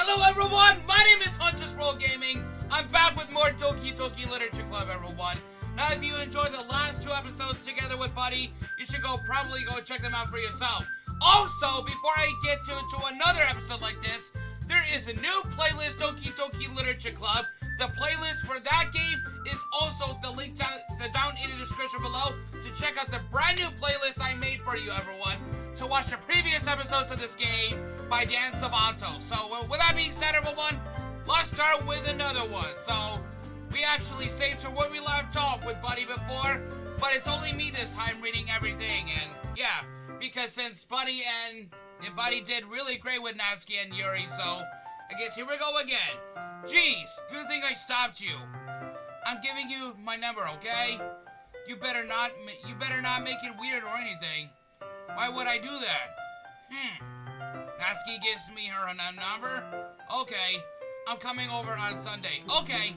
Hello everyone, my name is Hunter's World Gaming. I'm back with more Doki Literature Club, everyone. Now if you enjoyed the last 2 episodes together with Buddy, you should probably go check them out for yourself. Also, before I get to another episode like this, there is a new playlist, Doki Literature Club. The playlist for that game is also the link down in the description below to check out the brand new playlist I made for you, everyone, to watch the previous episodes of this game by Dan Sabato. So, with that being said, everyone, let's start with another one. So, we actually saved to where we left off with Buddy before, but it's only me this time reading everything, and yeah, because since Buddy did really great with Natsuki and Yuri, so I guess here we go again. Jeez, good thing I stopped you. I'm giving you my number, okay? You better not make it weird or anything. Why would I do that? Natsuki gives me her number? Okay, I'm coming over on Sunday. Okay,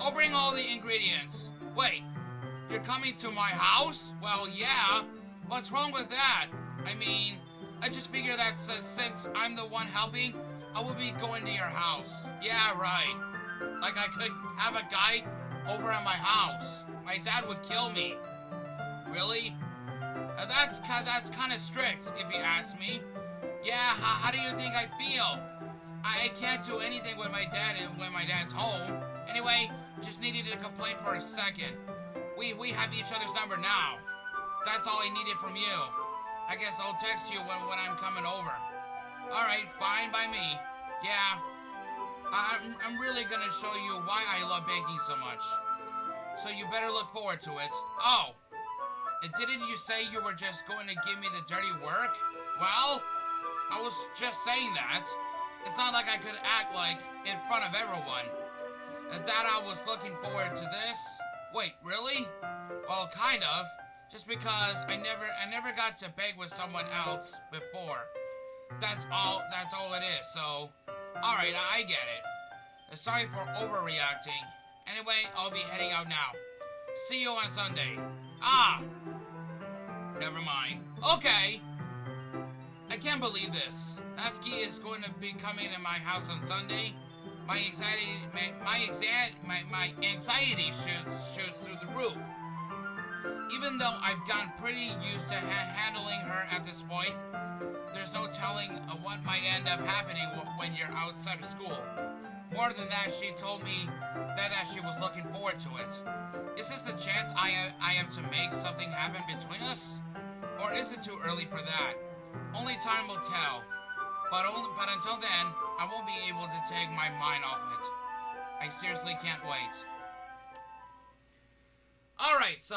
I'll bring all the ingredients. Wait, you're coming to my house? Well, yeah. What's wrong with that? I mean, I just figured that since I'm the one helping, I will be going to your house. Yeah, right. Like I could have a guy over at my house. My dad would kill me. Really? That's kind of strict, if you ask me. Yeah, how do you think I feel? I can't do anything with my dad when my dad's home. Anyway, just needed to complain for a second. We have each other's number now. That's all I needed from you. I guess I'll text you when I'm coming over. Alright, fine by me. Yeah. I'm really gonna show you why I love baking so much. So you better look forward to it. Oh. And didn't you say you were just going to give me the dirty work? Well, I was just saying that. It's not like I could act like in front of everyone. And that I was looking forward to this. Wait, really? Well, kind of. Just because I never got to bake with someone else before. That's all it is, so alright, I get it. Sorry for overreacting. Anyway, I'll be heading out now. See you on Sunday. Ah! Never mind. Okay! I can't believe this. Natsuki is going to be coming to my house on Sunday. My anxiety shoots through the roof. Even though I've gotten pretty used to handling her at this point, there's no telling what might end up happening when you're outside of school. More than that, she told me that she was looking forward to it. Is this the chance I have to make something happen between us? Or is it too early for that? Only time will tell. But until then, I won't be able to take my mind off it. I seriously can't wait. Alright, so,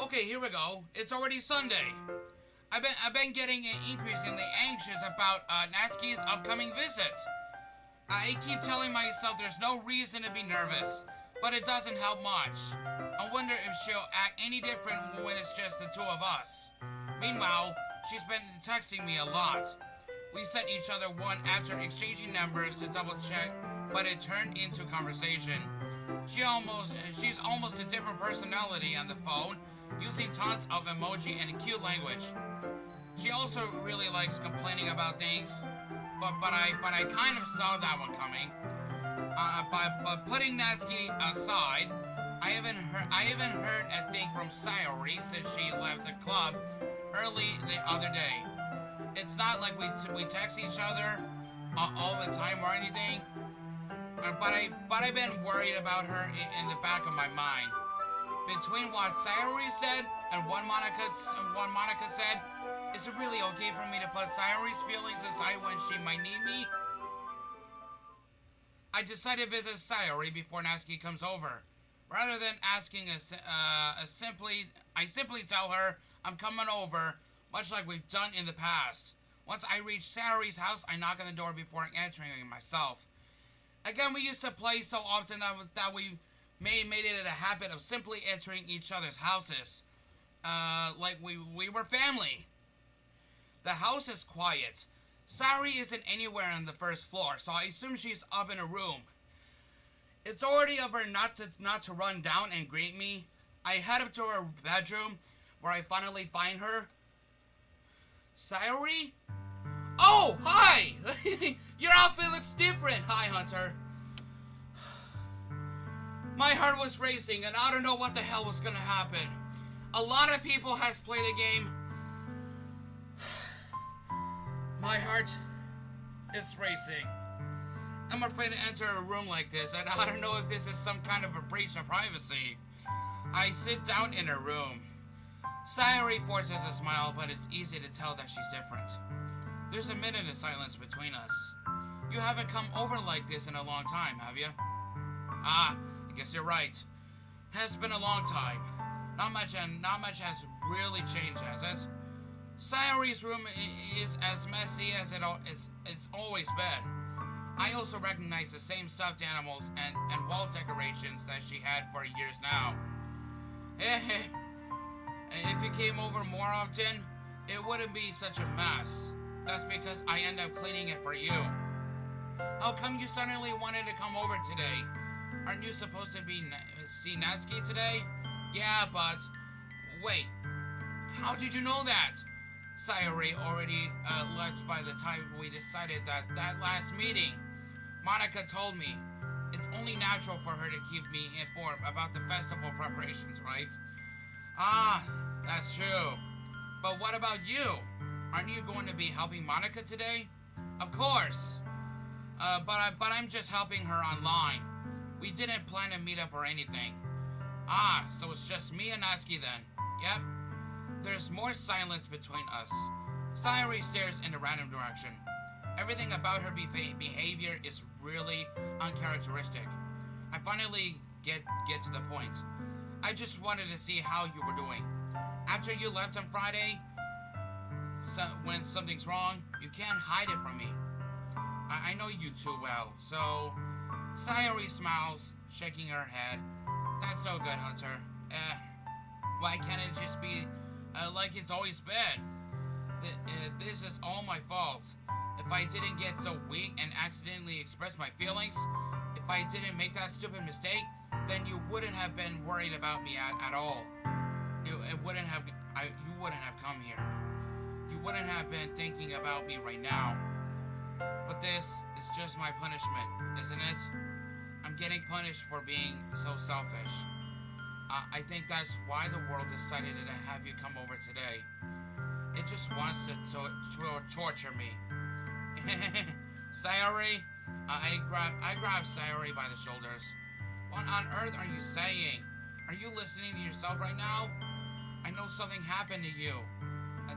okay, here we go. It's already Sunday. I've been getting increasingly anxious about Natsuki's upcoming visit. I keep telling myself there's no reason to be nervous, but it doesn't help much. I wonder if she'll act any different when it's just the two of us. Meanwhile, she's been texting me a lot. We sent each other one after exchanging numbers to double check, but it turned into conversation. She's almost a different personality on the phone, using tons of emoji and cute language. She also really likes complaining about things, but I kind of saw that one coming. But putting Natsuki aside, I haven't heard a thing from Sayori since she left the club early the other day. It's not like we text each other all the time or anything. But I've been worried about her in the back of my mind. Between what Sayori said and what Monica said, is it really okay for me to put Sayori's feelings aside when she might need me? I decided to visit Sayori before Natsuki comes over. Rather than asking I simply tell her I'm coming over, much like we've done in the past. Once I reach Sayori's house, I knock on the door before entering myself. Again, we used to play so often that we made it a habit of simply entering each other's houses. Like we were family. The house is quiet. Sayori isn't anywhere on the first floor, so I assume she's up in a room. It's already of her not to run down and greet me. I head up to her bedroom, where I finally find her. Sayori? Oh, hi! Your outfit looks different. Hi, Hunter. My heart was racing, and I don't know what the hell was gonna happen. A lot of people has played the game. My heart is racing. I'm afraid to enter a room like this, and I don't know if this is some kind of a breach of privacy. I sit down in her room. Sayori forces a smile, but it's easy to tell that she's different. There's a minute of silence between us. You haven't come over like this in a long time, have you? Ah, I guess you're right. Has been a long time. Not much has really changed, has it? Sayori's room is as messy as it's always been. I also recognize the same stuffed animals and wall decorations that she had for years now. If you came over more often, it wouldn't be such a mess. That's because I end up cleaning it for you. How come you suddenly wanted to come over today? Aren't you supposed to see Natsuki today? Yeah, but... Wait. How did you know that? Sayori already left by the time we decided that last meeting. Monica told me. It's only natural for her to keep me informed about the festival preparations, right? Ah, that's true. But what about you? Aren't you going to be helping Monica today? Of course. But I'm just helping her online. We didn't plan to meet up or anything. Ah, so it's just me and Natsuki then. Yep. There's more silence between us. Sayori stares in a random direction. Everything about her behavior is really uncharacteristic. I finally get to the point. I just wanted to see how you were doing. After you left on Friday, when something's wrong, you can't hide it from me. I know you too well, so... Sayori smiles, shaking her head. That's no good, Hunter. Why can't it just be like it's always been? This is all my fault. If I didn't get so weak and accidentally express my feelings, if I didn't make that stupid mistake, then you wouldn't have been worried about me at all. You wouldn't have come here. You wouldn't have been thinking about me right now. But this is just my punishment, isn't it? I'm getting punished for being so selfish. I think that's why the world decided to have you come over today. It just wants to torture me. Sayori? I grab Sayori by the shoulders. What on earth are you saying? Are you listening to yourself right now? I know something happened to you.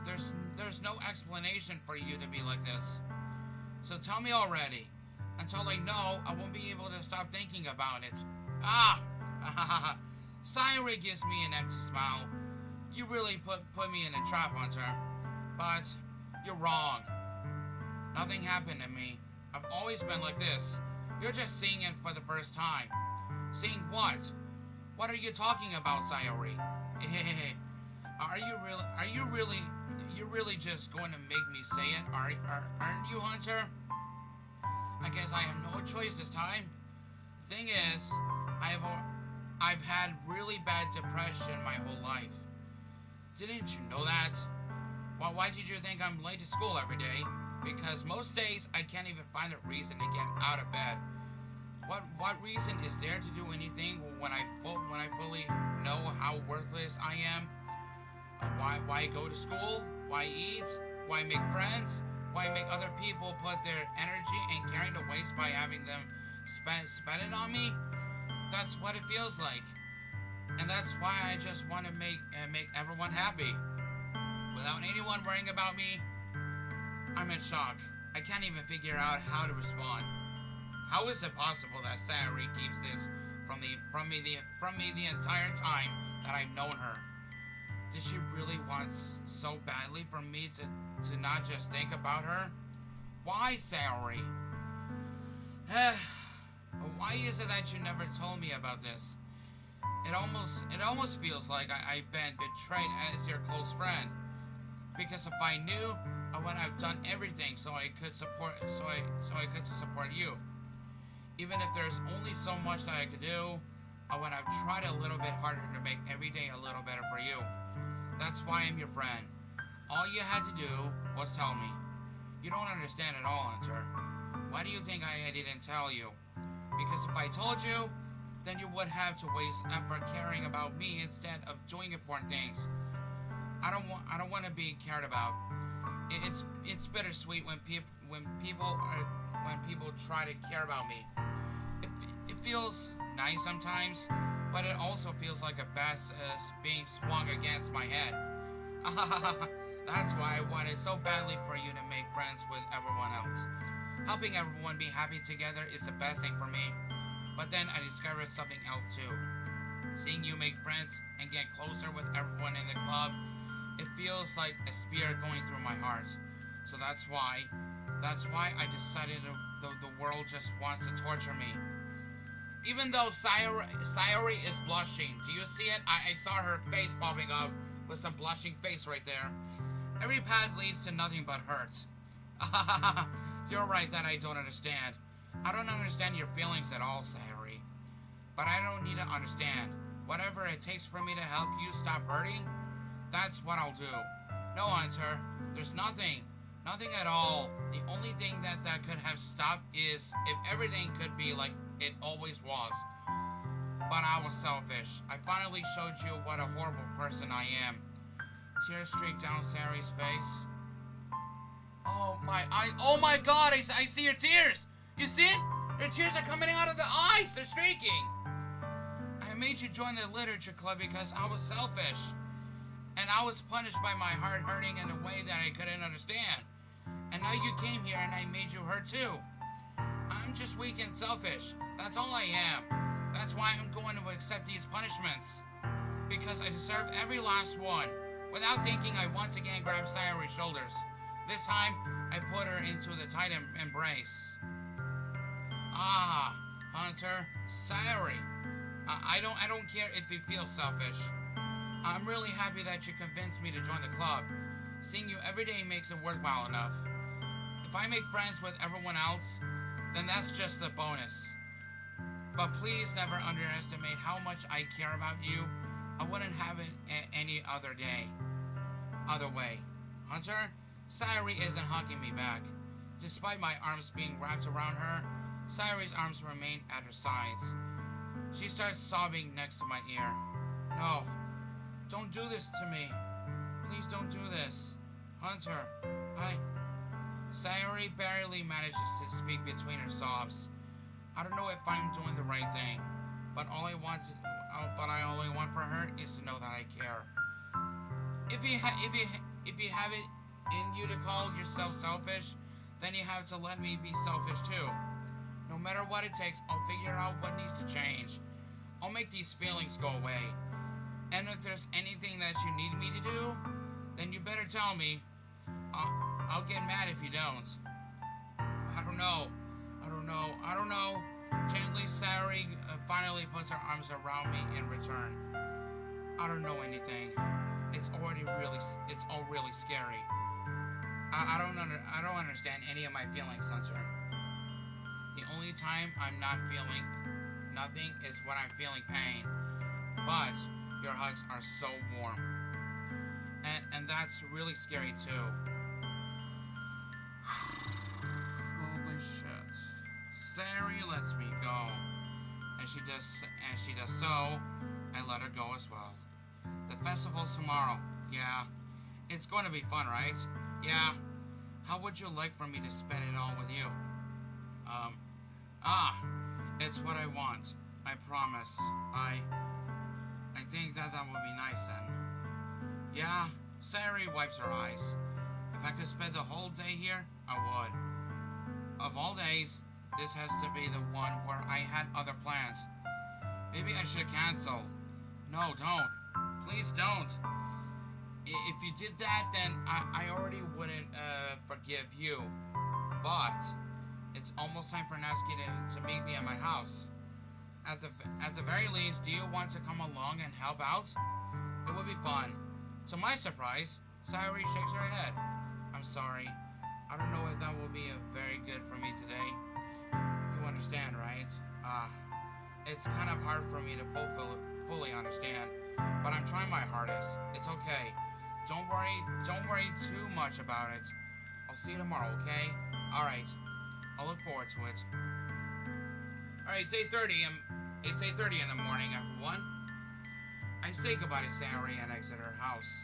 There's no explanation for you to be like this. So tell me already. Until I know, I won't be able to stop thinking about it. Ah! Sayori gives me an empty smile. You really put me in a trap, Hunter. But you're wrong. Nothing happened to me. I've always been like this. You're just seeing it for the first time. Seeing what? What are you talking about, Sayori? You're really just going to make me say it, aren't you, Hunter? I guess I have no choice this time. Thing is, I've had really bad depression my whole life. Didn't you know that? Why did you think I'm late to school every day? Because most days I can't even find a reason to get out of bed. What reason is there to do anything when I fully know how worthless I am? Why go to school? Why eat? Why make friends? Why make other people put their energy and caring to waste by having them spend it on me? That's what it feels like. And that's why I just want to make everyone happy. Without anyone worrying about me, I'm in shock. I can't even figure out how to respond. How is it possible that Sayori keeps this from me the entire time that I've known her? Did she really want so badly for me to not just think about her? Why, Sayori? Why is it that you never told me about this? It almost feels like I've been betrayed as your close friend. Because if I knew, I would have done everything so I could support you. Even if there's only so much that I could do, I would have tried a little bit harder to make every day a little better for you. That's why I'm your friend. All you had to do was tell me. You don't understand at all, Hunter. Why do you think I didn't tell you? Because if I told you, then you would have to waste effort caring about me instead of doing important things. I don't want to be cared about. It's bittersweet when people try to care about me. It feels nice sometimes, but it also feels like a bat being swung against my head. That's why I wanted so badly for you to make friends with everyone else. Helping everyone be happy together is the best thing for me. But then I discovered something else too. Seeing you make friends and get closer with everyone in the club, it feels like a spear going through my heart. So that's why I decided the world just wants to torture me. Even though Sayori is blushing, do you see it? I saw her face popping up with some blushing face right there. Every path leads to nothing but hurt. You're right that I don't understand. I don't understand your feelings at all, Sayori. But I don't need to understand. Whatever it takes for me to help you stop hurting, that's what I'll do. No, Hunter, there's nothing. Nothing at all. The only thing that could have stopped is if everything could be like it always was. But I was selfish. I finally showed you what a horrible person I am. Tears streaked down Sayori's face. Oh my god, I see your tears! You see it? Your tears are coming out of the eyes! They're streaking! I made you join the literature club because I was selfish. And I was punished by my heart hurting in a way that I couldn't understand. And now you came here and I made you hurt too. I'm just weak and selfish. That's all I am. That's why I'm going to accept these punishments. Because I deserve every last one. Without thinking, I once again grabbed Sayori's shoulders. This time, I put her into the tight embrace. Ah, Hunter, Sayori. I don't care if you feel selfish. I'm really happy that you convinced me to join the club. Seeing you every day makes it worthwhile enough. If I make friends with everyone else, then that's just a bonus. But please never underestimate how much I care about you. I wouldn't have it any other way. Hunter, Sayori isn't hugging me back. Despite my arms being wrapped around her, Sayori's arms remain at her sides. She starts sobbing next to my ear. No, don't do this to me. Please don't do this. Hunter, Sayori barely manages to speak between her sobs. I don't know if I'm doing the right thing, but I only want for her is to know that I care. If you have it in you to call yourself selfish, then you have to let me be selfish too. No matter what it takes, I'll figure out what needs to change. I'll make these feelings go away. And if there's anything that you need me to do, then you better tell me. I'll get mad if you don't. I don't know. Gently, Sayori finally puts her arms around me in return. I don't know anything. It's all really scary. I don't understand any of my feelings, Hunter. The only time I'm not feeling nothing is when I'm feeling pain. But your hugs are so warm. And that's really scary too. Holy shit. Sayori lets me go. And she does so, I let her go as well. The festival's tomorrow. Yeah. It's going to be fun, right? Yeah. How would you like for me to spend it all with you? It's what I want. I promise. I think that would be nice then. Yeah, Sayori wipes her eyes. If I could spend the whole day here, I would. Of all days, this has to be the one where I had other plans. Maybe I should cancel. No, don't. Please don't. If you did that, then I already wouldn't forgive you. But it's almost time for Natsuki to meet me at my house. At the very least, do you want to come along and help out? It would be fun. To my surprise, Sayori shakes her head. I'm sorry. I don't know if that will be very good for me today. You understand, right? It's kind of hard for me to fully understand, but I'm trying my hardest. It's okay. Don't worry too much about it. I'll see you tomorrow, okay? Alright. I'll look forward to it. Alright, it's 8:30. It's 8:30 in the morning, everyone. I say goodbye to Sayori and exit her house.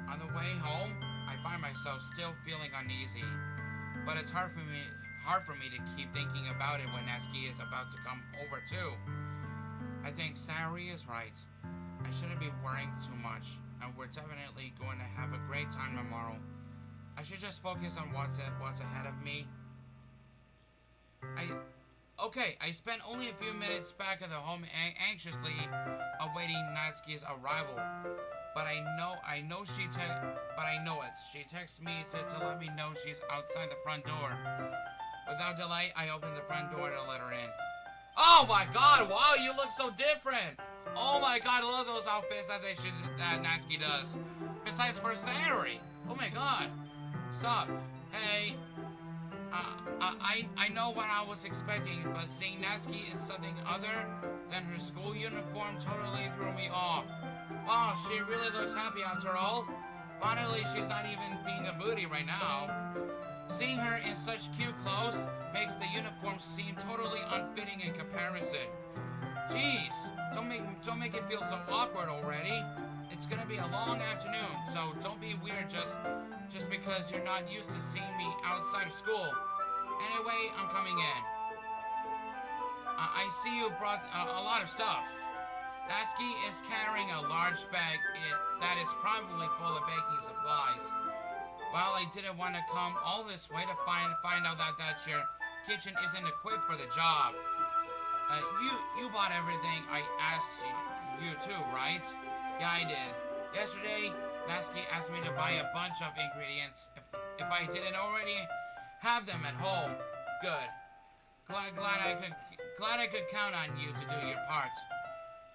On the way home, I find myself still feeling uneasy. But it's hard for me to keep thinking about it when Natsuki is about to come over too. I think Sayori is right. I shouldn't be worrying too much, and we're definitely going to have a great time tomorrow. I should just focus on what's ahead of me. I spent only a few minutes back at the home anxiously awaiting Natsuki's arrival. But I know she texts me to let me know she's outside the front door. Without delay, I open the front door to let her in. Oh my god, wow, you look so different! Oh my god, I love those outfits that Natsuki does. Besides for Sayori. Oh my god. Sup? Hey. I know what I was expecting, but seeing Natsuki in something other than her school uniform totally threw me off. Wow, she really looks happy after all. Finally, she's not even being a moody right now. Seeing her in such cute clothes makes the uniform seem totally unfitting in comparison. Jeez, don't make it feel so awkward already. It's gonna be a long afternoon, so don't be weird just because you're not used to seeing me outside of school. Anyway, I'm coming in. I see you brought a lot of stuff. Natsuki is carrying a large bag that is probably full of baking supplies. Well, I didn't want to come all this way to find out that your kitchen isn't equipped for the job. You bought everything I asked you too, right? Yeah, I did. Yesterday, Natsuki asked me to buy a bunch of ingredients if I didn't already have them at home. Good. Glad I could count on you to do your part.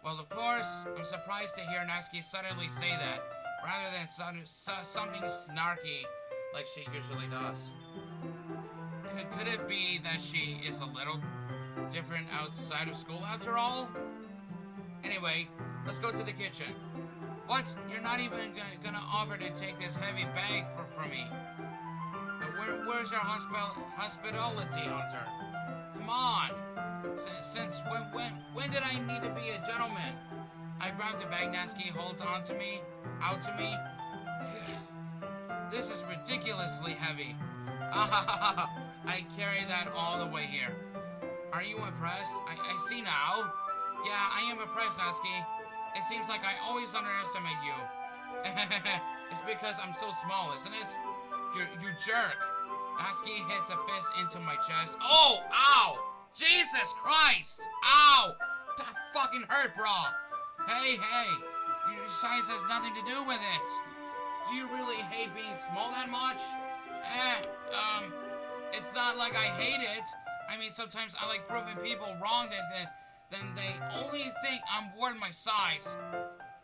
Well, of course, I'm surprised to hear Natsuki suddenly say that, rather than something snarky like she usually does. Could it be that she is a little different outside of school after all? Anyway, let's go to the kitchen. What? You're not even gonna offer to take this heavy bag from me? Where's your hospitality, Hunter? Come on! Since when did I need to be a gentleman? I grab the bag Natsuki holds out to me. This is ridiculously heavy. I carry that all the way here. Are you impressed? I see now. Yeah, I am impressed, Natsuki. It seems like I always underestimate you. It's because I'm so small, isn't it? You jerk. Natsuki hits a fist into my chest. Oh, ow! Jesus Christ! Ow! That fucking hurt, bro. Hey, your size has nothing to do with it. Do you really hate being small that much? It's not like I hate it. I mean, sometimes I like proving people wrong then they only think I'm worth my size.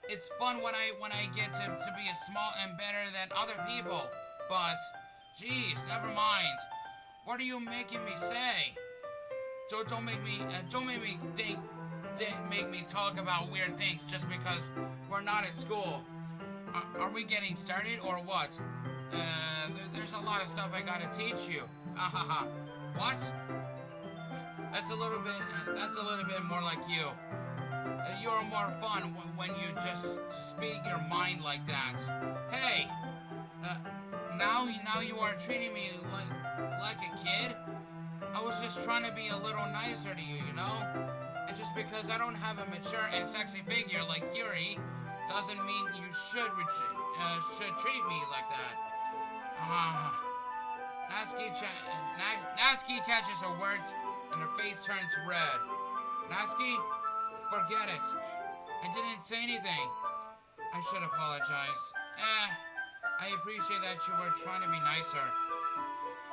It's fun when I get to be as small and better than other people. But, geez, never mind. What are you making me say? Don't make me make me talk about weird things just because we're not at school. Are we getting started or what? There's a lot of stuff I gotta teach you. What? That's a little bit more like you. You're more fun when you just speak your mind like that. Hey, now you are treating me like a kid. I was just trying to be a little nicer to you, you know? And just because I don't have a mature and sexy figure like Yuri, doesn't mean you should treat me like that. Natsuki catches her words and her face turns red. Natsuki, forget it. I didn't say anything. I should apologize. I appreciate that you were trying to be nicer.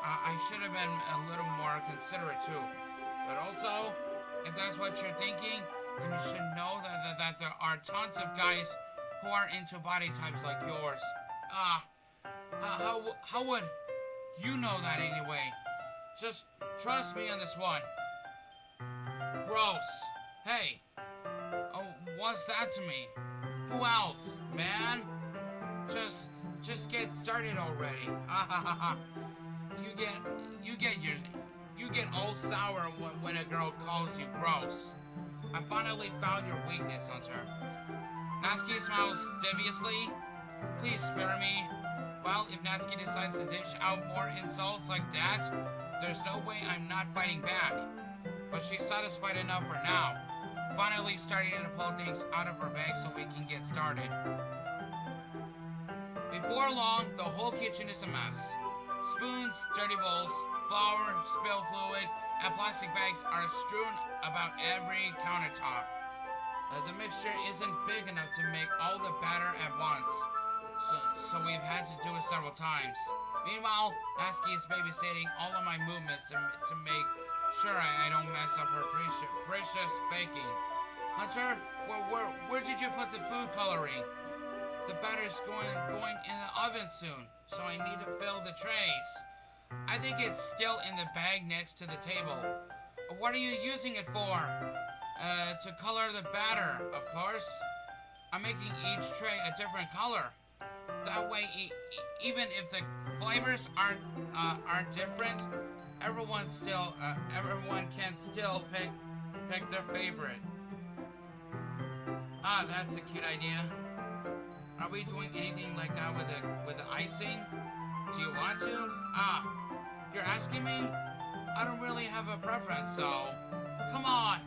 I should have been a little more considerate too. But also, if that's what you're thinking, then you should know that there are tons of guys who are into body types like yours. How would you know that anyway? Just trust me on this one. Gross. Hey. Oh, what's that to me? Who else, man? Just get started already. get you get your you get all sour when a girl calls you gross. I finally found your weakness, Hunter. Natsuki smiles deviously. Please spare me. Well, if Natsuki decides to dish out more insults like that, there's no way I'm not fighting back. But she's satisfied enough for now. Finally starting to pull things out of her bag so we can get started. Before long, the whole kitchen is a mess. Spoons, dirty bowls, flour, spill fluid, and plastic bags are strewn about every countertop. The mixture isn't big enough to make all the batter at once, so we've had to do it several times. Meanwhile, Natsuki is babysitting all of my movements to make sure I don't mess up her precious baking. Hunter, where did you put the food coloring? The batter's going in the oven soon, so I need to fill the trays. I think it's still in the bag next to the table. What are you using it for? To color the batter, of course. I'm making each tray a different color. That way, even if the flavors aren't different, everyone can still pick their favorite. Ah, that's a cute idea. Are we doing anything like that with the icing? Do you want to? Ah, you're asking me? I don't really have a preference, so come on.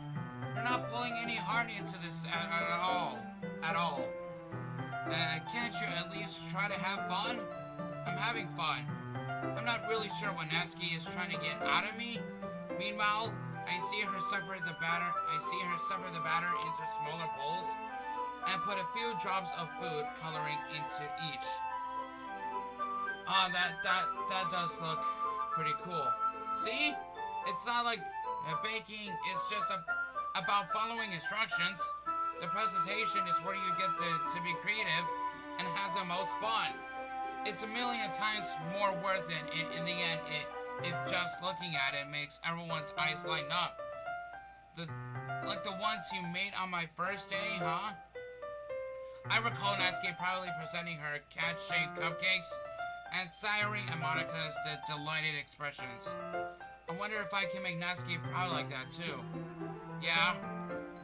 You're not pulling any heart into this at all. At all. Can't you at least try to have fun? I'm having fun. I'm not really sure what Natsuki is trying to get out of me. Meanwhile, I see her separate the batter into smaller bowls and put a few drops of food coloring into each. That does look pretty cool. See? It's not like baking is just about following instructions. The presentation is where you get to be creative and have the most fun. It's a million times more worth it in the end if just looking at it makes everyone's eyes light up. Like the ones you made on my first day, huh? I recall Natsuki proudly presenting her cat-shaped cupcakes and Sayori and Monika's delighted expressions. I wonder if I can make Natsuki proud like that too. Yeah,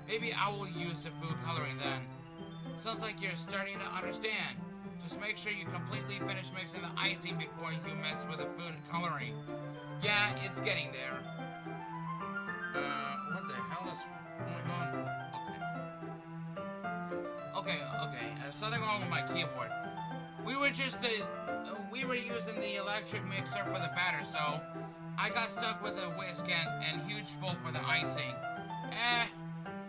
maybe I will use the food coloring then. Sounds like you're starting to understand. Just make sure you completely finish mixing the icing before you mess with the food coloring. Yeah, it's getting there. What the hell is going on? Okay. Something wrong with my keyboard. We were using the electric mixer for the batter, so I got stuck with a whisk and huge bowl for the icing.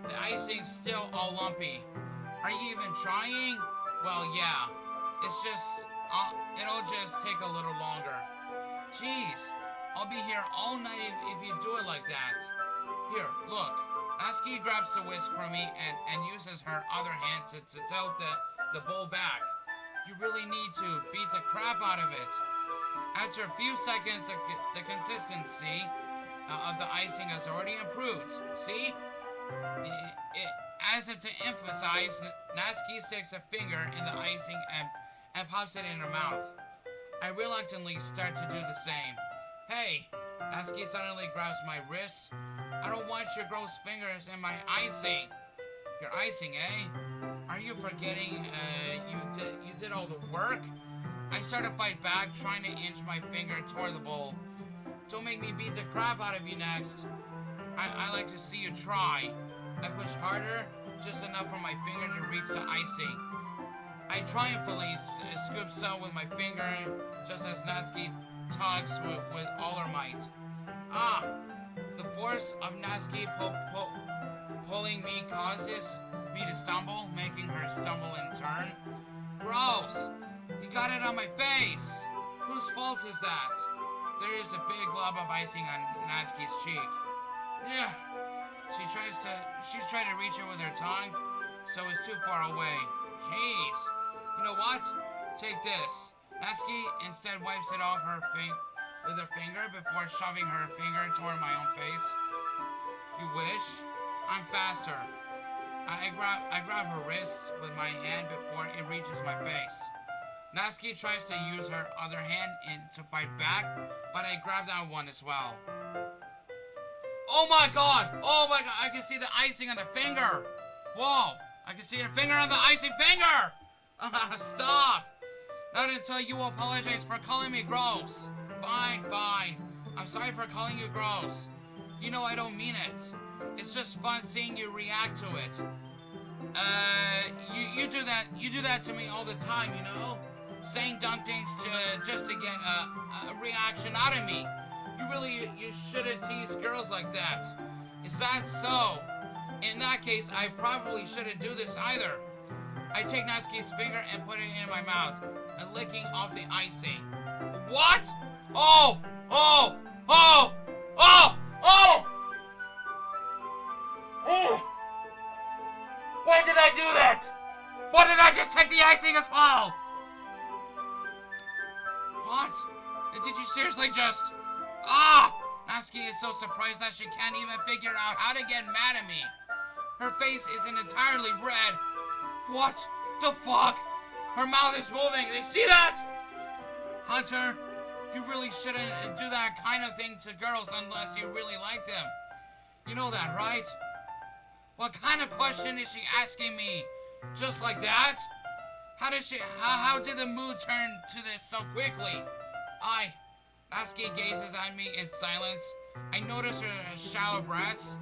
The icing's still all lumpy. Are you even trying? Well, yeah. It'll just take a little longer. Jeez, I'll be here all night if you do it like that. Here, look. Natsuki grabs the whisk from me and uses her other hand to tilt the bowl back. You really need to beat the crap out of it. After a few seconds, the consistency of the icing has already improved. See? As if to emphasize, Natsuki sticks a finger in the icing and pops it in her mouth. I reluctantly start to do the same. Hey! Natsuki suddenly grabs my wrist. I don't want your gross fingers in my icing. Your icing, eh? Are you forgetting you did all the work? I start to fight back, trying to inch my finger toward the bowl. Don't make me beat the crap out of you next. I like to see you try. I push harder, just enough for my finger to reach the icing. I triumphantly scoop some with my finger, just as Natsuki tugs with all her might. Ah! The force of Natsuki pulling me causes me to stumble, making her stumble in turn. Gross! You got it on my face! Whose fault is that? There is a big glob of icing on Natsuki's cheek. Yeah. She's trying to reach it with her tongue, so it's too far away. Jeez. You know what? Take this. Natsuki instead wipes it off with her finger before shoving her finger toward my own face. You wish? I'm faster. I grab her wrist with my hand before it reaches my face. Natsuki tries to use her other hand to fight back, but I grab that one as well. Oh my god! Oh my god! I can see the icing on the finger! Whoa! I can see her finger on the icing finger! Stop! Not until you apologize for calling me gross. Fine, fine. I'm sorry for calling you gross. You know I don't mean it. It's just fun seeing you react to it. You do that to me all the time, you know? Saying dumb things just to get a reaction out of me. You shouldn't tease girls like that. Is that so? In that case, I probably shouldn't do this either. I take Natsuki's finger and put it in my mouth, and licking off the icing. What? Oh! Oh! Oh! Oh! Oh! Oh! Why did I do that? Why did I just take the icing as well? What? Did you seriously just... Ah! Natsuki is so surprised that she can't even figure out how to get mad at me. Her face isn't entirely red. What the fuck? Her mouth is moving. Did you see that? Hunter, you really shouldn't do that kind of thing to girls unless you really like them. You know that, right? What kind of question is she asking me? Just like that? How did the mood turn to this so quickly? Natsuki gazes at me in silence. I notice her shallow breaths.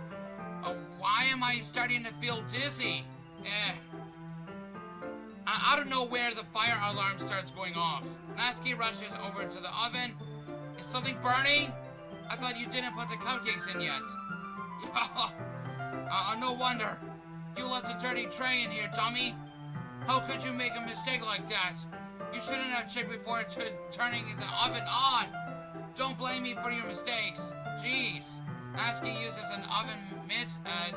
Why am I starting to feel dizzy? Out of nowhere, the fire alarm starts going off. Natsuki rushes over to the oven. Is something burning? I thought you didn't put the cupcakes in yet. No wonder. You left a dirty tray in here, dummy. How could you make a mistake like that? You shouldn't have checked before turning the oven on. Don't blame me for your mistakes. Jeez. Natsuki uses an oven mitt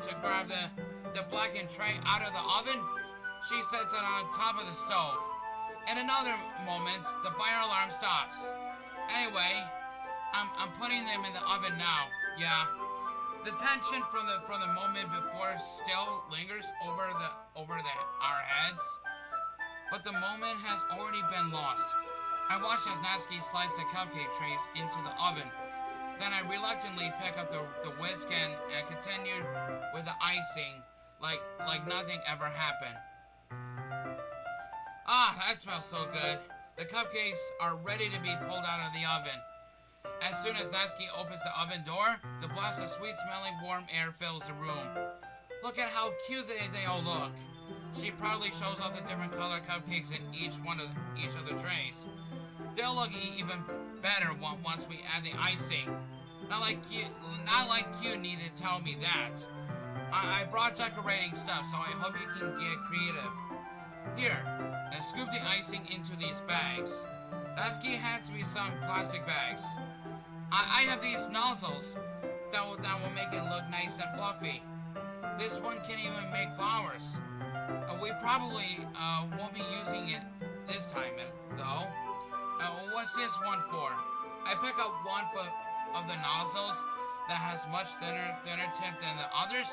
to grab the blackened tray out of the oven. She sets it on top of the stove. In another moment, the fire alarm stops. Anyway, I'm putting them in the oven now. Yeah. The tension from the moment before still lingers over our heads, but the moment has already been lost. I watch as Natsuki slices the cupcake trays into the oven. Then I reluctantly pick up the whisk and continue with the icing like nothing ever happened. Ah, that smells so good. The cupcakes are ready to be pulled out of the oven. As soon as Natsuki opens the oven door, the blast of sweet-smelling warm air fills the room. Look at how cute they all look. She proudly shows off the different color cupcakes in each of the trays. They'll look even better once we add the icing. Not like you need to tell me that. I brought decorating stuff, so I hope you can get creative. Here, scoop the icing into these bags. Natsuki hands me some plastic bags. I have these nozzles that will make it look nice and fluffy. This one can even make flowers. We probably won't be using it this time, though. What's this one for? I pick up one of the nozzles that has much thinner tip than the others.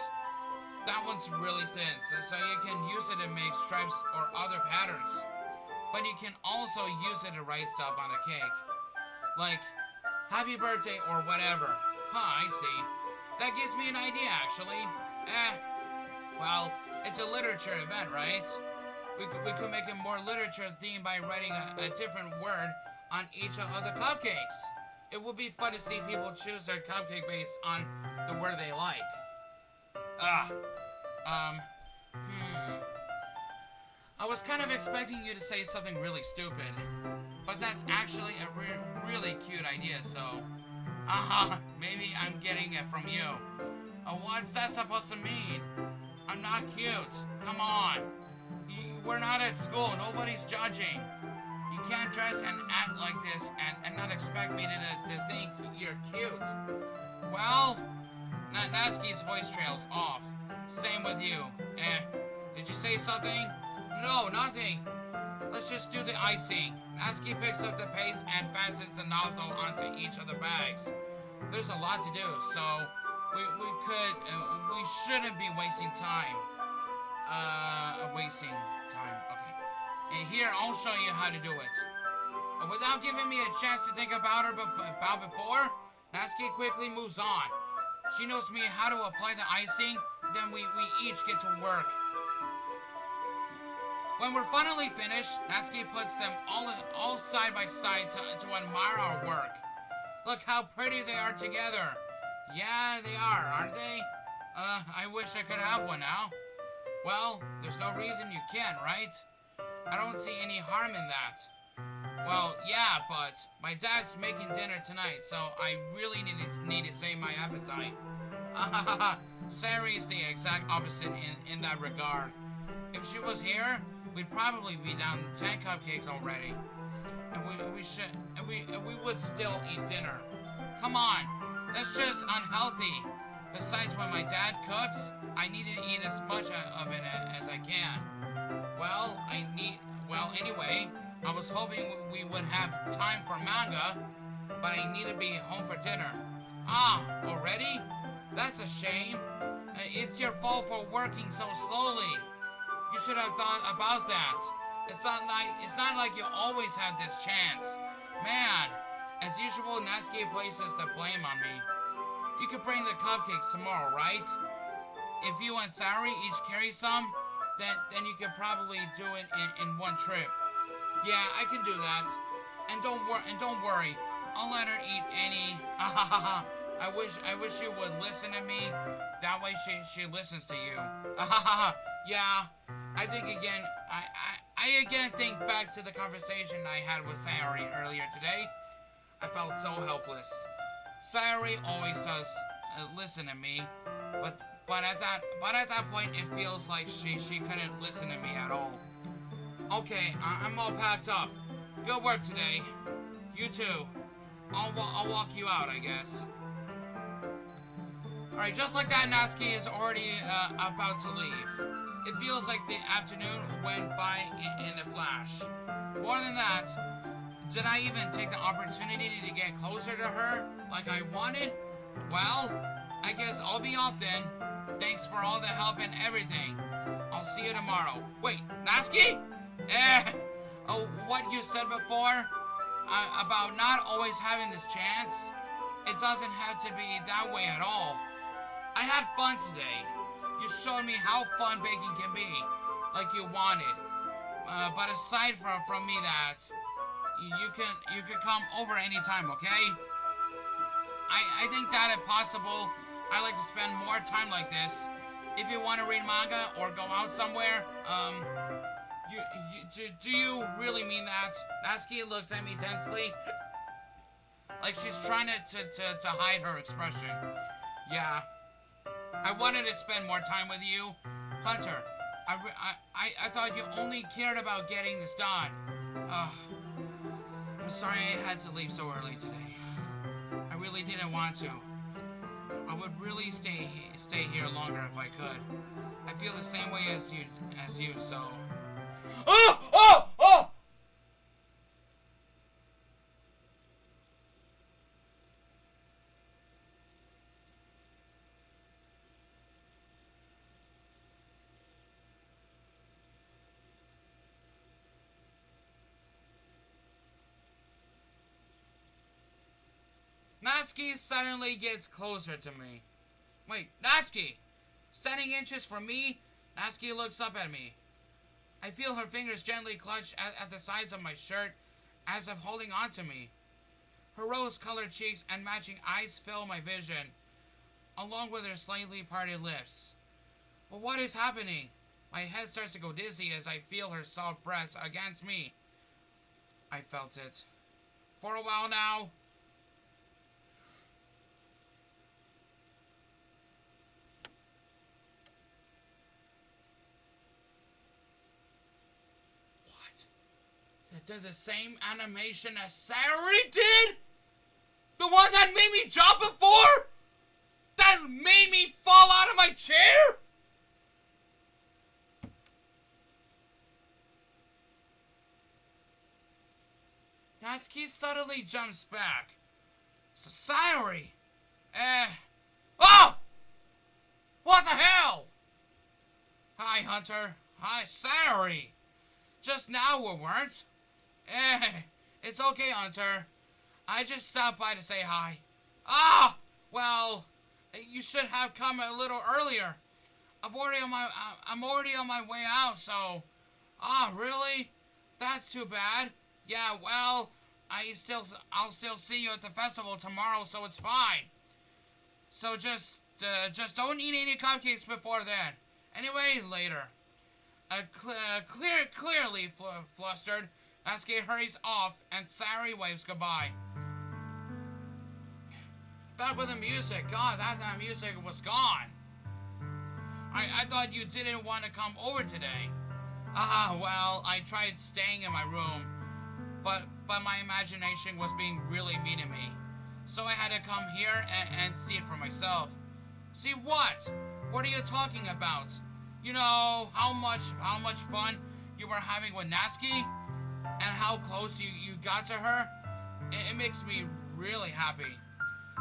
That one's really thin, so you can use it to make stripes or other patterns. But you can also use it to write stuff on a cake. Like, happy birthday or whatever. Huh, I see. That gives me an idea, actually. Well, it's a literature event, right? We could make a more literature theme by writing a different word on each of the cupcakes. It would be fun to see people choose their cupcake based on the word they like. I was kind of expecting you to say something really stupid, but that's actually a really cute idea, so... maybe I'm getting it from you. What's that supposed to mean? I'm not cute. Come on. We're not at school. Nobody's judging. You can't dress and act like this and not expect me to think you're cute. Well, Natsuki's voice trails off. Same with you. Did you say something? No, nothing. Let's just do the icing. Natsuki picks up the paste and fastens the nozzle onto each of the bags. There's a lot to do, so we shouldn't be wasting time. Okay. And here, I'll show you how to do it. Without giving me a chance to think about before, Natsuki quickly moves on. She knows me how to apply the icing, then we each get to work. When we're finally finished, Natsuki puts them all side by side to admire our work. Look how pretty they are together. Yeah, they are, aren't they? I wish I could have one now. Well, there's no reason you can't, right? I don't see any harm in that. Well, yeah, but my dad's making dinner tonight, so I really need to save my appetite. Sayori is the exact opposite in that regard. If she was here, we'd probably be down 10 cupcakes already. And we would still eat dinner. Come on, that's just unhealthy. Besides, when my dad cooks, I need to eat as much of it as I can. Anyway, I was hoping we would have time for manga, but I need to be home for dinner. Ah, already? That's a shame. It's your fault for working so slowly. You should have thought about that. It's not like you always had this chance. Man, as usual, Natsuki places the blame on me. You could bring the cupcakes tomorrow, right? If you and Sayori each carry some, then you could probably do it in one trip. Yeah, I can do that. And don't worry, I'll let her eat any. I wish you would listen to me. That way she listens to you. Yeah. I again think back to the conversation I had with Sayori earlier today. I felt so helpless. Sayori always does listen to me, but at that point it feels like she couldn't listen to me at all. Okay, I'm all packed up. Good work today. You too. I'll walk you out, I guess. Alright, just like that, Natsuki is already about to leave. It feels like the afternoon went by in a flash. More than that, did I even take the opportunity to get closer to her like I wanted? Well, I guess I'll be off then. Thanks for all the help and everything. I'll see you tomorrow. Wait, Natsuki? What you said before about not always having this chance? It doesn't have to be that way at all. I had fun today. You showed me how fun baking can be, like you wanted. But aside from me that, you can come over anytime, okay? I think that if possible, I like to spend more time like this. If you want to read manga or go out somewhere, do you really mean that? Natsuki looks at me tensely, like she's trying to hide her expression. Yeah. I wanted to spend more time with you. Hunter, I thought you only cared about getting this done. I'm sorry I had to leave so early today. I really didn't want to. I would really stay here longer if I could. I feel the same way as you, so... Oh! Natsuki suddenly gets closer to me. Wait, Natsuki! Standing inches from me, Natsuki looks up at me. I feel her fingers gently clutch at the sides of my shirt as if holding on to me. Her rose-colored cheeks and matching eyes fill my vision, along with her slightly parted lips. But what is happening? My head starts to go dizzy as I feel her soft breath against me. I felt it. For a while now. They're the same animation as Sayori did? The one that made me jump before? That made me fall out of my chair? Natsuki suddenly jumps back. So Sayori! Oh! What the hell? Hi, Hunter. Hi, Sayori. Just now we weren't. It's okay, Hunter. I just stopped by to say hi. Ah! Well, you should have come a little earlier. I'm already on my way out, so... Ah, really? That's too bad. Yeah, well, I'll still see you at the festival tomorrow, so it's fine. So just don't eat any cupcakes before then. Anyway, later. Clearly flustered, Natsuki hurries off, and Sayori waves goodbye. Back with the music. God, that music was gone. I thought you didn't want to come over today. Well, I tried staying in my room, but my imagination was being really mean to me. So I had to come here and see it for myself. See what? What are you talking about? You know how much fun you were having with Natsuki? And how close you got to her? It makes me really happy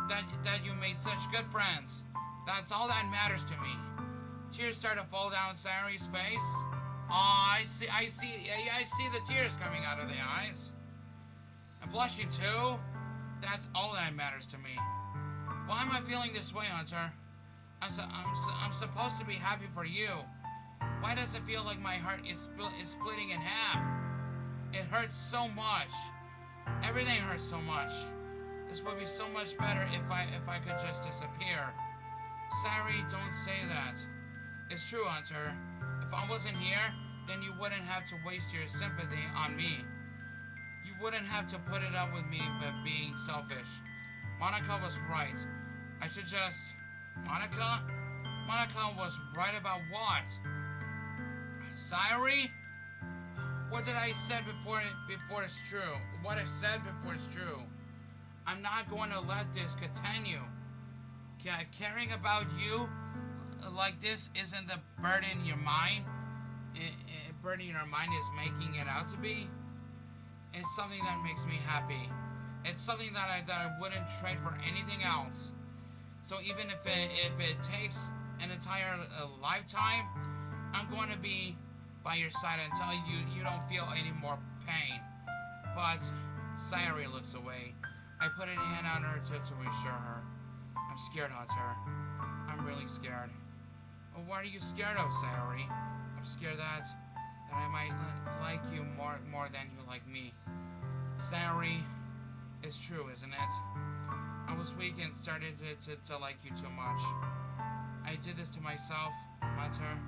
that you made such good friends. That's all that matters to me. Tears start to fall down Sayori's face. Oh, I see the tears coming out of the eyes. I'm blushing too. That's all that matters to me. Why am I feeling this way, Hunter? I'm supposed to be happy for you. Why does it feel like my heart is splitting in half? It hurts so much. Everything hurts so much. This would be so much better if I could just disappear. Sayori, don't say that. It's true, Hunter. If I wasn't here, then you wouldn't have to waste your sympathy on me. You wouldn't have to put it up with me being selfish. Monica was right. I should just... Monica? Monica was right about what? Sayori? What did I say before it's true? What I said before it's true. I'm not going to let this continue. Caring about you like this isn't the burden your mind. Burden your mind is making it out to be. It's something that makes me happy. It's something that I wouldn't trade for anything else. So even if it takes an entire lifetime, I'm going to be by your side until you don't feel any more pain. But Sayori looks away. I put a hand on her to reassure her. I'm scared, Hunter. I'm really scared. Well, what are you scared of, Sayori? I'm scared that I might like you more than you like me. Sayori, it's true, isn't it? I was weak and started to like you too much. I did this to myself, Hunter.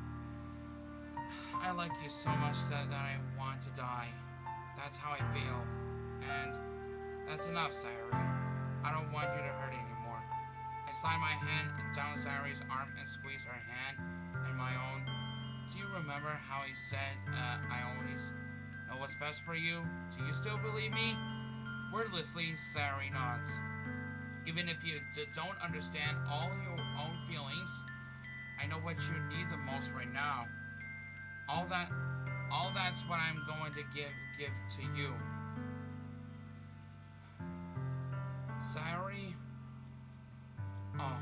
I like you so much that I want to die. That's how I feel. And that's enough, Sayori. I don't want you to hurt anymore. I slide my hand down Sayori's arm and squeeze her hand in my own. Do you remember how he said, I always know what's best for you? Do you still believe me? Wordlessly, Sayori nods. Even if you don't understand all your own feelings, I know what you need the most right now. All that's what I'm going to give to you. Sayori? Oh.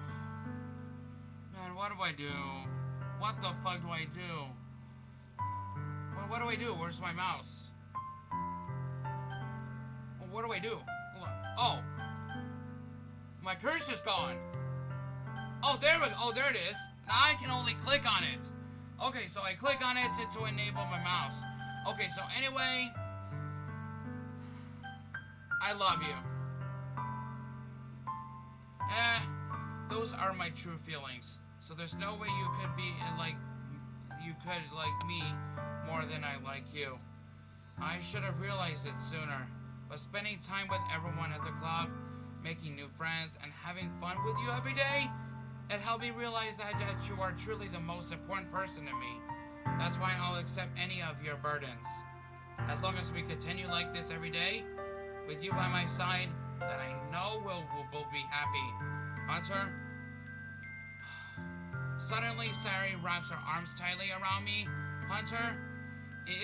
Man, what do I do? What the fuck do I do? What do I do? Where's my mouse? Well, what do I do? Hold on. Oh. My cursor's gone. Oh, there we go. Oh, there it is. Now I can only click on it. Okay, so I click on it to enable my mouse. Okay, so anyway, I love you. Those are my true feelings. So there's no way you could like me more than I like you. I should have realized it sooner. But spending time with everyone at the club, making new friends, and having fun with you every day, it helped me realize that you are truly the most important person to me. That's why I'll accept any of your burdens. As long as we continue like this every day, with you by my side, then I know we'll be happy. Hunter? Suddenly, Sayori wraps her arms tightly around me. Hunter?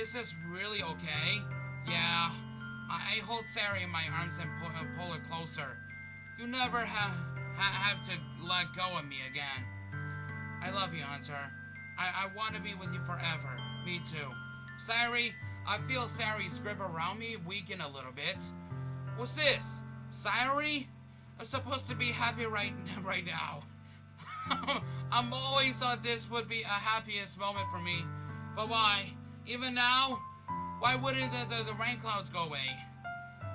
Is this really okay? Yeah. I hold Sayori in my arms and pull her closer. You never have to let go of me again. I love you, Hunter. I want to be with you forever. Me too. Sayori, I feel Sayori's grip around me weaken a little bit. What's this? Sayori? I'm supposed to be happy right now. I'm always thought this would be a happiest moment for me. But why? Even now? Why wouldn't the rain clouds go away?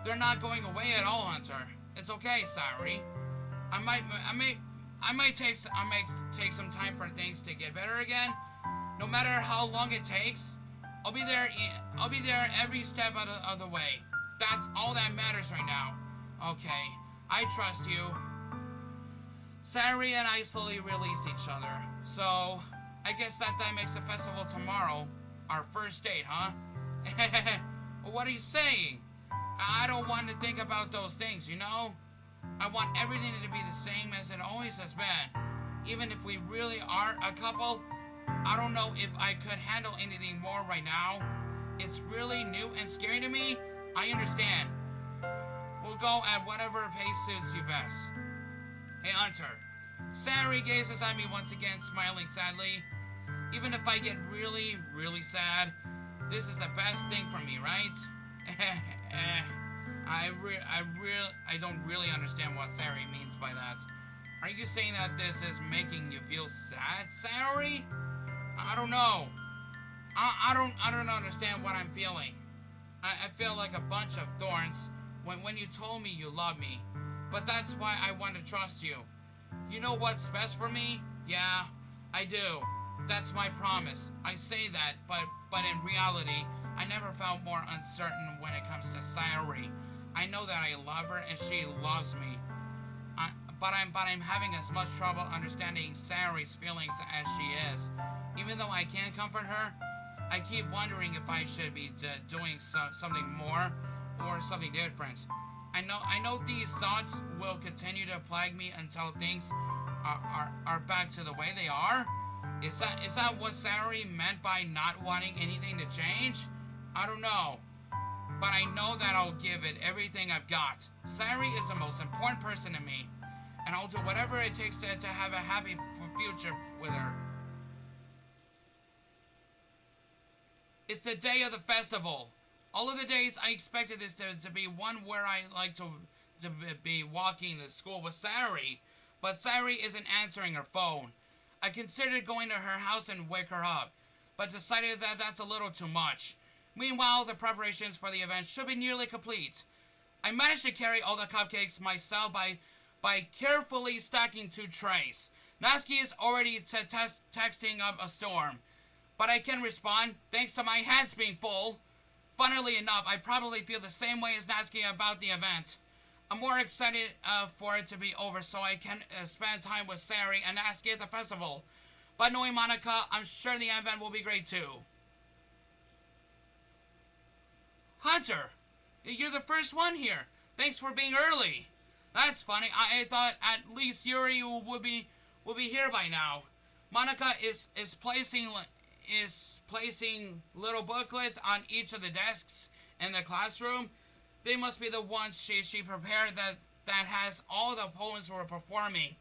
They're not going away at all, Hunter. It's okay, Sayori. I might take some time for things to get better again. No matter how long it takes, I'll be there every step of the way. That's all that matters right now. Okay, I trust you. Sayori and I slowly release each other. So, I guess that makes the festival tomorrow our first date, huh? What are you saying? I don't want to think about those things, you know? I want everything to be the same as it always has been. Even if we really are a couple, I don't know if I could handle anything more right now. It's really new and scary to me. I understand. We'll go at whatever pace suits you best. Hey, Hunter. Sayori gazes at me once again, smiling sadly. Even if I get really, really sad, this is the best thing for me, right? I don't really understand what Sayori means by that. Are you saying that this is making you feel sad, Sayori? I don't know. I don't understand what I'm feeling. I feel like a bunch of thorns when you told me you love me. But that's why I want to trust you. You know what's best for me? Yeah, I do. That's my promise. I say that, but in reality, I never felt more uncertain when it comes to Sayori. I know that I love her and she loves me. But I'm having as much trouble understanding Sayori's feelings as she is. Even though I can comfort her, I keep wondering if I should be doing something more or something different. I know these thoughts will continue to plague me until things are back to the way they are. Is that what Sayori meant by not wanting anything to change? I don't know. But I know that I'll give it everything I've got. Sayori is the most important person to me. And I'll do whatever it takes to have a happy future with her. It's the day of the festival. All of the days I expected this to be one where I like to be walking to school with Sayori. But Sayori isn't answering her phone. I considered going to her house and wake her up, but decided that that's a little too much. Meanwhile, the preparations for the event should be nearly complete. I managed to carry all the cupcakes myself by carefully stacking 2 trays. Natsuki is already texting up a storm, but I can respond thanks to my hands being full. Funnily enough, I probably feel the same way as Natsuki about the event. I'm more excited for it to be over so I can spend time with Sayori and Natsuki at the festival. But knowing Monica, I'm sure the event will be great too. Hunter, you're the first one here. Thanks for being early. That's funny. I thought at least Yuri would be here by now. Monica is placing little booklets on each of the desks in the classroom. They must be the ones she prepared that has all the poems we're performing.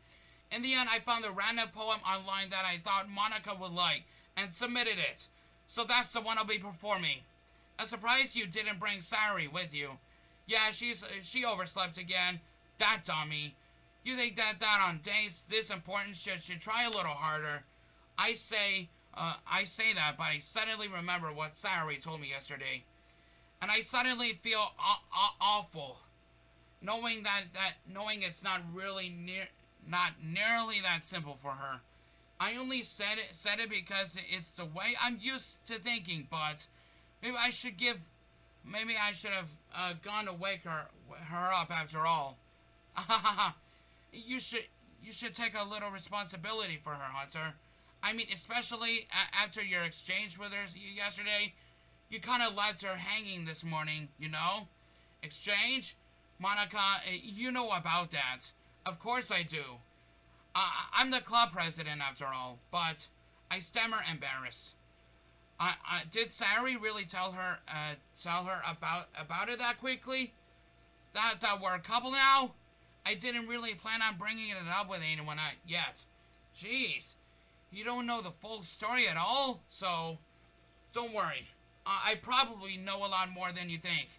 In the end, I found a random poem online that I thought Monica would like and submitted it. So that's the one I'll be performing. I'm surprised you didn't bring Sayori with you. Yeah, she overslept again. That dummy. You think that on days this important should try a little harder? I say that, but I suddenly remember what Sayori told me yesterday. And I suddenly feel awful, knowing knowing it's not nearly that simple for her. I only said it because it's the way I'm used to thinking. But maybe I should have gone to wake her up after all. You should take a little responsibility for her, Hunter. I mean, especially after your exchange with her yesterday. You kind of left her hanging this morning, you know? Exchange? Monica, you know about that. Of course I do. I'm the club president after all, but I stammer embarrassed. Did Sayori really tell her about it that quickly? That we're a couple now? I didn't really plan on bringing it up with anyone yet. Jeez, you don't know the full story at all? So, don't worry. I probably know a lot more than you think.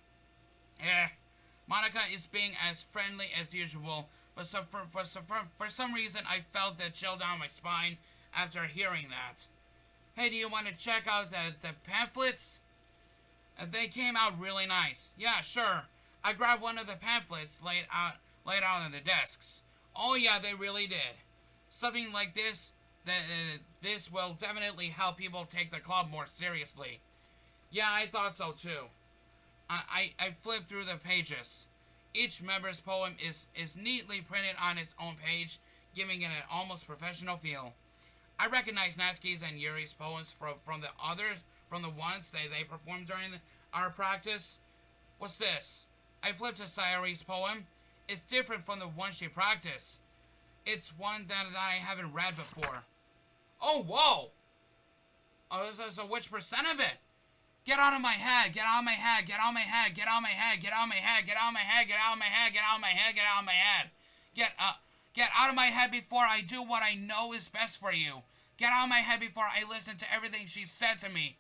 Monica is being as friendly as usual, but for some reason I felt that chill down my spine after hearing that. Hey, do you want to check out the pamphlets? They came out really nice. Yeah, sure. I grabbed one of the pamphlets laid out on the desks. Oh yeah, they really did. Something like this, this will definitely help people take the club more seriously. Yeah, I thought so too. I flipped through the pages. Each member's poem is neatly printed on its own page, giving it an almost professional feel. I recognize Natsuki's and Yuri's poems from the others, from the ones they performed during our practice. What's this? I flipped to Sayori's poem. It's different from the one she practiced. It's one that I haven't read before. Oh, whoa! Oh, so which percent of it? Get out of my head, get out of my head, get out of my head, get out of my head, get out of my head, get out of my head, get out of my head, get out of my head, get out of my head. Get out of my head before I do what I know is best for you. Get out of my head before I listen to everything she said to me.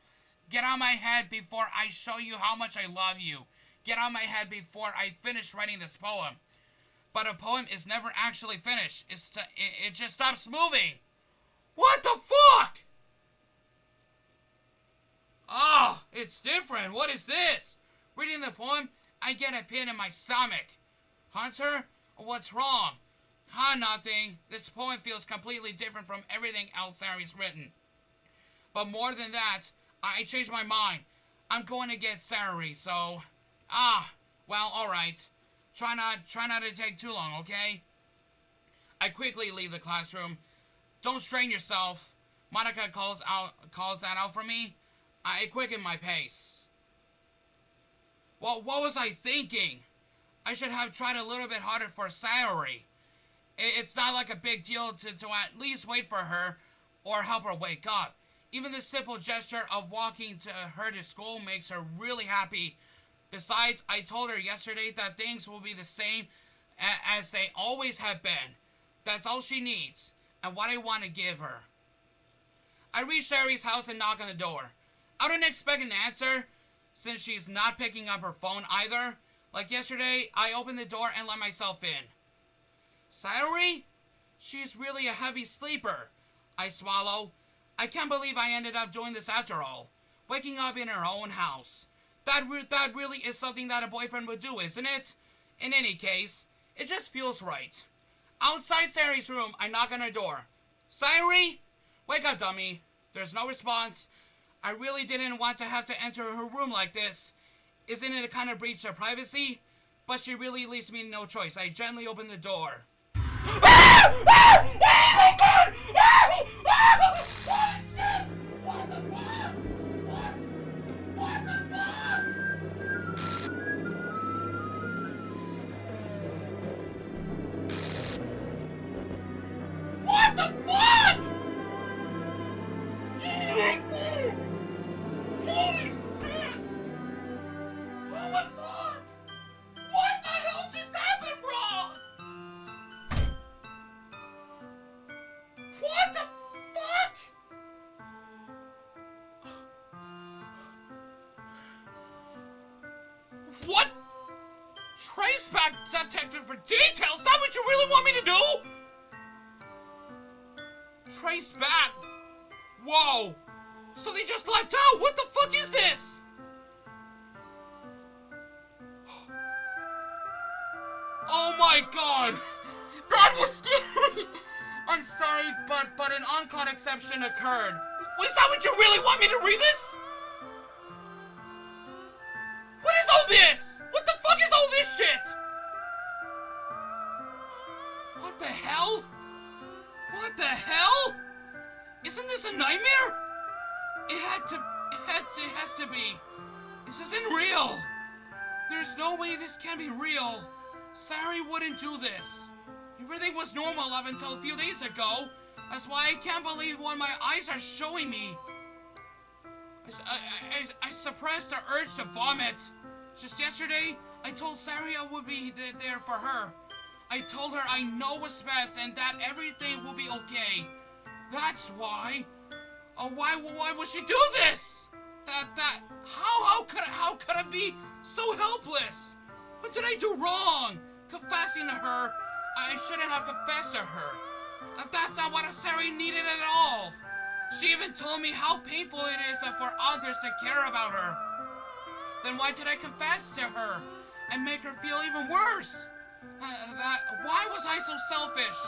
Get out of my head before I show you how much I love you. Get out of my head before I finish writing this poem. But a poem is never actually finished. It just stops moving. What the fuck? Oh, it's different. What is this? Reading the poem, I get a pin in my stomach. Hunter, what's wrong? Nothing. This poem feels completely different from everything else Sayori's written. But more than that, I changed my mind. I'm going to get Sayori, so... well, alright. Try not to take too long, okay? I quickly leave the classroom. Don't strain yourself. Monica calls that out for me. I quicken my pace. Well, what was I thinking? I should have tried a little bit harder for Sayori. It's not like a big deal to at least wait for her or help her wake up. Even the simple gesture of walking to her to school makes her really happy. Besides, I told her yesterday that things will be the same as they always have been. That's all she needs, and what I want to give her. I reach Sayori's house and knock on the door. I don't expect an answer, since she's not picking up her phone either. Like yesterday, I opened the door and let myself in. Sayori? She's really a heavy sleeper. I swallow. I can't believe I ended up doing this after all. Waking up in her own house. That really is something that a boyfriend would do, isn't it? In any case, it just feels right. Outside Sayori's room, I knock on her door. Sayori? Wake up, dummy. There's no response. I really didn't want to have to enter her room like this. Isn't it a kind of breach of privacy? But she really leaves me no choice. I gently open the door. What? Trace back detective for details? Is that what you really want me to do? Trace back? Whoa. So they just left out? What the fuck is this? Oh my god. That was scary. I'm sorry, but an on-call exception occurred. Is that what you really want me to read this? What is all this? What the fuck is all this shit? What the hell? What the hell? Isn't this a nightmare? It has to be. This isn't real. There's no way this can be real. Sayori wouldn't do this. Everything was normal up until a few days ago. That's why I can't believe what my eyes are showing me. I suppressed the urge to vomit. Just yesterday, I told Sayori I would be there for her. I told her I know what's best and that everything will be okay. That's why. Why would she do this? How could I be so helpless? What did I do wrong? Confessing to her, I shouldn't have confessed to her. That's not what Sayori needed at all. She even told me how painful it is for others to care about her. Then why did I confess to her and make her feel even worse? Why was I so selfish?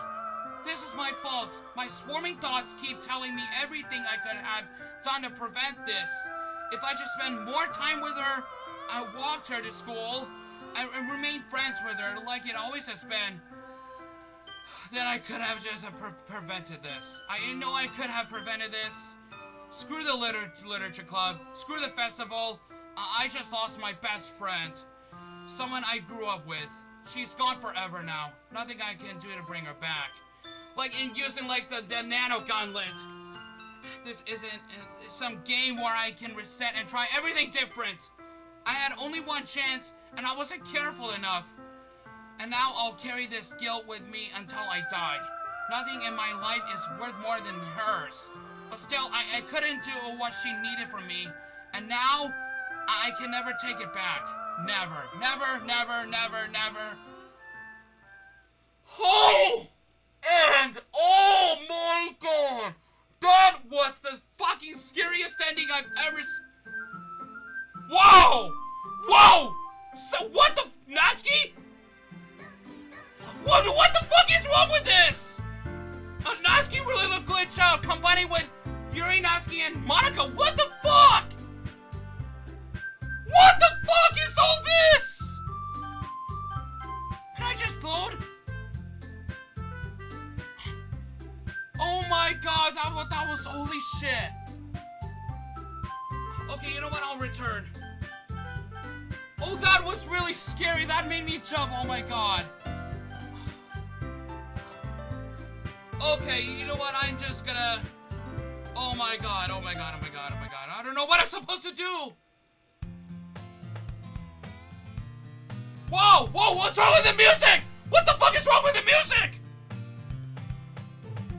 This is my fault. My swarming thoughts keep telling me everything I could have done to prevent this. If I just spend more time with her, I walked her to school, and remained friends with her like it always has been, then I could have just prevented this. I know I could have prevented this. Screw the literature club. Screw the festival. I just lost my best friend. Someone I grew up with. She's gone forever now. Nothing I can do to bring her back. Like in using like the nano gauntlet. This isn't some game where I can reset and try everything different. I had only one chance and I wasn't careful enough. And now I'll carry this guilt with me until I die. Nothing in my life is worth more than hers. But still, I couldn't do what she needed from me. And now, I can never take it back. Never. Never, never, never, never. Oh! And, oh my god! That was the fucking scariest ending I've ever Whoa! Whoa! So what the Natsuki? What the fuck is wrong with this? Natsuki really looked glitched out, combining with Yuri, Natsuki, and Monica. What the fuck? What the fuck is all this? Can I just load? Oh my god, that was holy shit. Okay, you know what? I'll return. Oh, that was really scary. That made me jump. Oh my god. Okay, you know what? I'm just gonna... Oh my god, oh my god, oh my god, oh my god. I don't know what I'm supposed to do! Whoa! Whoa! What's wrong with the music? What the fuck is wrong with the music?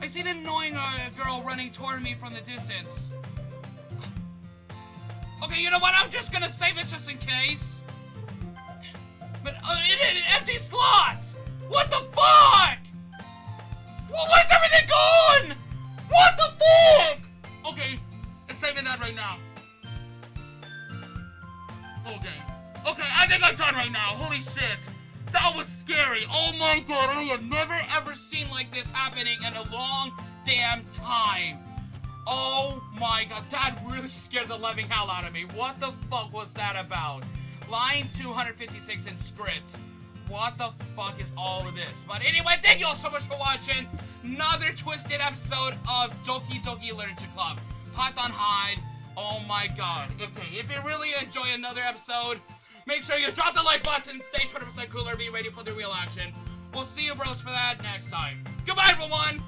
I see an annoying girl running toward me from the distance. Okay, you know what? I'm just gonna save it just in case. But it an empty slot! What the fuck? Where's everything gone? What the fuck? Okay, I'm saving that right now. Okay, I think I'm done right now. Holy shit. That was scary. Oh my god, I have never ever seen like this happening in a long damn time. Oh my god, that really scared the living hell out of me. What the fuck was that about? Line 256 in script. What the fuck is all of this? But anyway, thank you all so much for watching another twisted episode of Doki Literature Club. Python Hide. Oh my god. Okay, if you really enjoy another episode, make sure you drop the like button, stay 20% cooler, be ready for the real action. We'll see you bros for that next time. Goodbye, everyone!